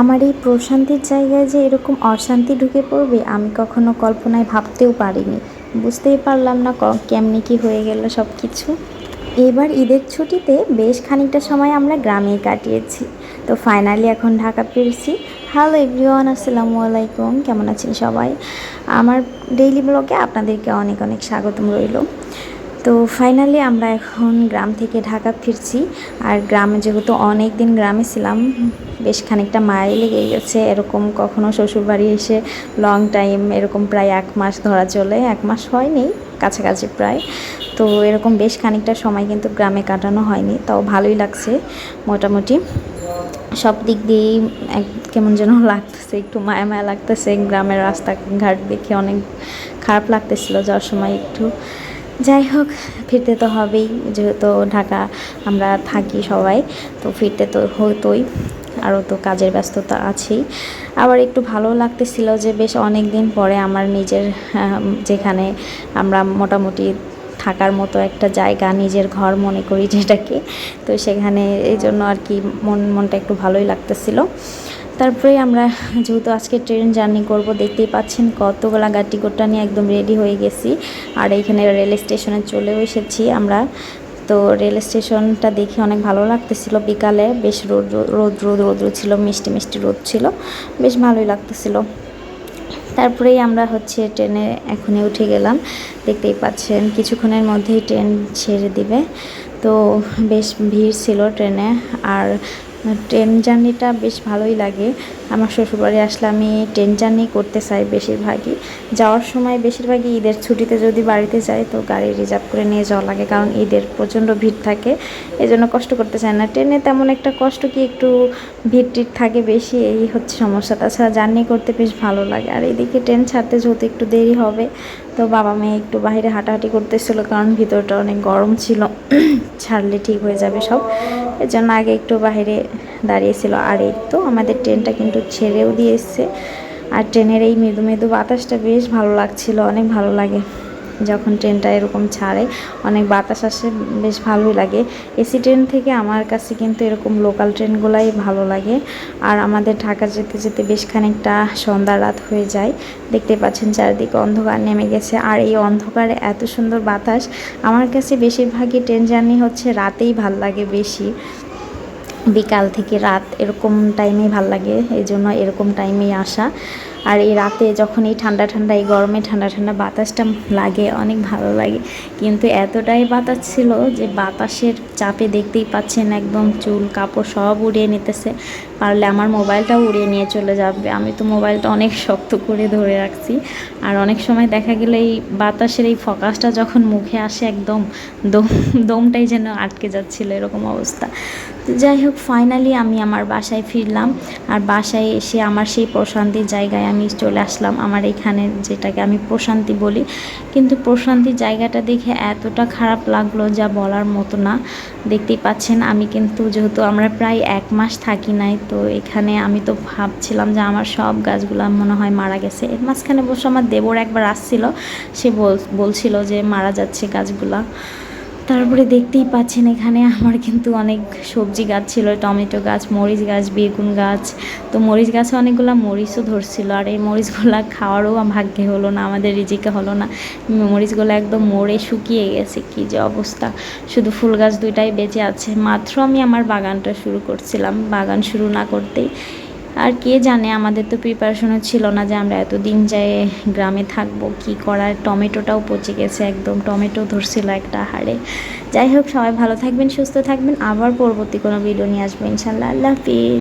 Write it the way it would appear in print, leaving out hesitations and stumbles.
আমার এই প্রশান্তির জায়গায় যে এরকম অশান্তি ঢুকে পড়বে আমি কখনো কল্পনায় ভাবতেও পারিনি। বুঝতেই পারলাম না কেমনি কি হয়ে গেল সব কিছু। এবার ঈদের ছুটিতে বেশ খানিকটা সময় আমরা গ্রামেই কাটিয়েছি। তো ফাইনালি এখন ঢাকা ফিরছি। হ্যালো এভরিওয়ান, আসসালামু আলাইকুম, কেমন আছেন সবাই? আমার ডেইলি ব্লগে আপনাদেরকে অনেক অনেক স্বাগতম রইল। তো ফাইনালি আমরা এখন গ্রাম থেকে ঢাকা ফিরছি। আর গ্রামে যেহেতু অনেক দিন গ্রামে ছিলাম, বেশ খানিকটা মায়াই লেগে গেছে। এরকম কখনো শ্বশুরবাড়ি এসে লং টাইম এরকম প্রায় 1 মাস ধরা চলে, 1 মাস হয়নি, কাছাকাছি প্রায়। তো এরকম বেশ খানিকটা সময় কিন্তু গ্রামে কাটানো হয়নি, তাও ভালোই লাগছে মোটামুটি। সব দিক দিয়েই কেমন যেন লাগতেছে, একটু মায়া মায়া লাগতেছে। গ্রামের রাস্তাঘাট দেখে অনেক খারাপ লাগতেছিল যাওয়ার সময় একটু। যাই হোক, ফিরতে তো হবেই, যেহেতু ঢাকা আমরা থাকি সবাই, তো ফিরতে তো হতোই। আরও তো কাজের ব্যস্ততা আছেই। আবার একটু ভালো লাগতেছিল যে বেশ অনেক দিন পরে আমার নিজের যেখানে আমরা মোটামুটি থাকার মতো একটা জায়গা, নিজের ঘর মনে করি যেটাকে, তো সেখানে এই জন্য আর কি মনটা একটু ভালোই লাগতেছিল। তারপরে আমরা যেহেতু আজকে ট্রেন জার্নি করব, দেখতেই পাচ্ছেন কতগুলা গাটি গোটা নিয়ে একদম রেডি হয়ে গেছি। আর এইখানে রেল স্টেশনে চলেও এসেছি আমরা। তো রেল স্টেশনটা দেখে অনেক ভালো লাগতেছিল। বিকালে বেশ রোদ ছিল, মিষ্টি মিষ্টি রোদ ছিল, বেশ ভালোই লাগতেছিল। তারপরেই আমরা ট্রেনে এখনই উঠে গেলাম। দেখতেই পাচ্ছেন কিছুক্ষণের মধ্যেই ট্রেন ছেড়ে দিবে। তো বেশ ভিড় ছিল ট্রেনে। আর ট্রেন জার্নিটা বেশ ভালোই লাগে। আমার শ্বশুরবাড়ি আসলে আমি ট্রেন জার্নি করতে চাই বেশিরভাগই। যাওয়ার সময় বেশিরভাগই ঈদের ছুটিতে যদি বাড়িতে যাই তো গাড়ি রিজার্ভ করে নিয়ে যাওয়া লাগে, কারণ ঈদের প্রচণ্ড ভিড় থাকে, এই জন্য কষ্ট করতে চায় না। ট্রেনে তেমন একটা কষ্ট কি, একটু ভিড় টিড় থাকে বেশি, এই হচ্ছে সমস্যা। তাছাড়া জার্নি করতে বেশ ভালো লাগে। আর এদিকে ট্রেন ছাড়তে যেহেতু একটু দেরি হবে, তো বাবা মেয়ে একটু বাইরে হাঁটাহাঁটি করতেছিল, কারণ ভিতরটা অনেক গরম ছিল। ছাড়লে ঠিক হয়ে যাবে সব, এর জন্য আগে একটু বাইরে দাঁড়িয়েছিল। আর এই তো আমাদের ট্রেনটা কিন্তু ছেড়েও দিয়ে এসছে। আর ট্রেনের এই মৃদু মৃদু বাতাসটা বেশ ভালো লাগছিল, অনেক ভালো লাগে যখন ট্রেনটা এরকম ছাড়ে, অনেক বাতাস আসে, বেশ ভালোই লাগে। এসি ট্রেন থেকে আমার কাছে কিন্তু এরকম লোকাল ট্রেনগুলাই ভালো লাগে। আর আমাদের ঢাকা যেতে যেতে বেশ খানিকটা সন্ধ্যা রাত হয়ে যায়। দেখতে পাচ্ছেন চারিদিকে অন্ধকার নেমে গেছে। আর এই অন্ধকারে এত সুন্দর বাতাস, আমার কাছে বেশিরভাগই ট্রেন জার্নি রাতেই ভাল লাগে বেশি। বিকাল থেকে রাত এরকম টাইমেই ভাল লাগে, এই জন্য এরকম টাইমেই আসা। আর এই রাতে যখন এই ঠান্ডা ঠান্ডা, এই গরমে ঠান্ডা ঠান্ডা বাতাসটা লাগে, অনেক ভালো লাগে। কিন্তু এতটাই বাতাস ছিল যে বাতাসের চাপে দেখতেই পাচ্ছেন একদম চুল কাপড় সব উড়িয়ে নিতেছে। পারলে আমার মোবাইলটাও উড়িয়ে নিয়ে চলে যাবে। আমি তো মোবাইলটা অনেক শক্ত করে ধরে রাখছি। আর অনেক সময় দেখা গেলে এই বাতাসের এই ফোকাসটা যখন মুখে আসে, একদম দমটাই যেন আটকে যাচ্ছিল, এরকম অবস্থা। যাই হোক, ফাইনালি আমি আমার বাসায় ফিরলাম। আর বাসায় এসে আমার সেই প্রশান্তির জায়গায় আমি চলে আসলাম, আমার এখানে যেটাকে আমি প্রশান্তি বলি। কিন্তু প্রশান্তির জায়গাটা দেখে এতটা খারাপ লাগলো যা বলার মতো না। দেখতেই পাচ্ছেন আমি কিন্তু, যেহেতু আমরা প্রায় 1 মাস থাকি নাই, তো এখানে আমি তো ভাবছিলাম যে আমার সব গাছগুলো মনে হয় মারা গেছে। এর মাঝখানে বসে আমার দেবর একবার আসছিল, সে বলছিল যে মারা যাচ্ছে গাছগুলা। তারপরে দেখতেই পাচ্ছেন এখানে আমার কিন্তু অনেক সবজি গাছ ছিল, টমেটো গাছ, মরিচ গাছ, বেগুন গাছ। তো মরিচ গাছে অনেকগুলো মরিচও ধরছিল। আর এই মরিচগুলো খাওয়ারও ভাগ্যে হলো না, আমাদের রিজিকে হলো না। মরিচগুলো একদম মরে শুকিয়ে গেছে, কী যে অবস্থা। শুধু ফুল গাছ 2টাই বেঁচে আছে। মাত্র আমি আমার বাগানটা শুরু করছিলাম, বাগান শুরু না করতেই, আর কে জানে, আমাদের তো প্রিপারেশনও ছিল না যে আমরা এতদিন যাই গ্রামে থাকবো, কি করার। টমেটোটাও পচে গেছে একদম, টমেটো ধরছিল একটা হাড়ে। যাই হোক, সবাই ভালো থাকবেন, সুস্থ থাকবেন। আবার পরবর্তী কোনো ভিডিও নিয়ে আসবো ইনশাল্লাহ। আল্লাহ হাফিজ।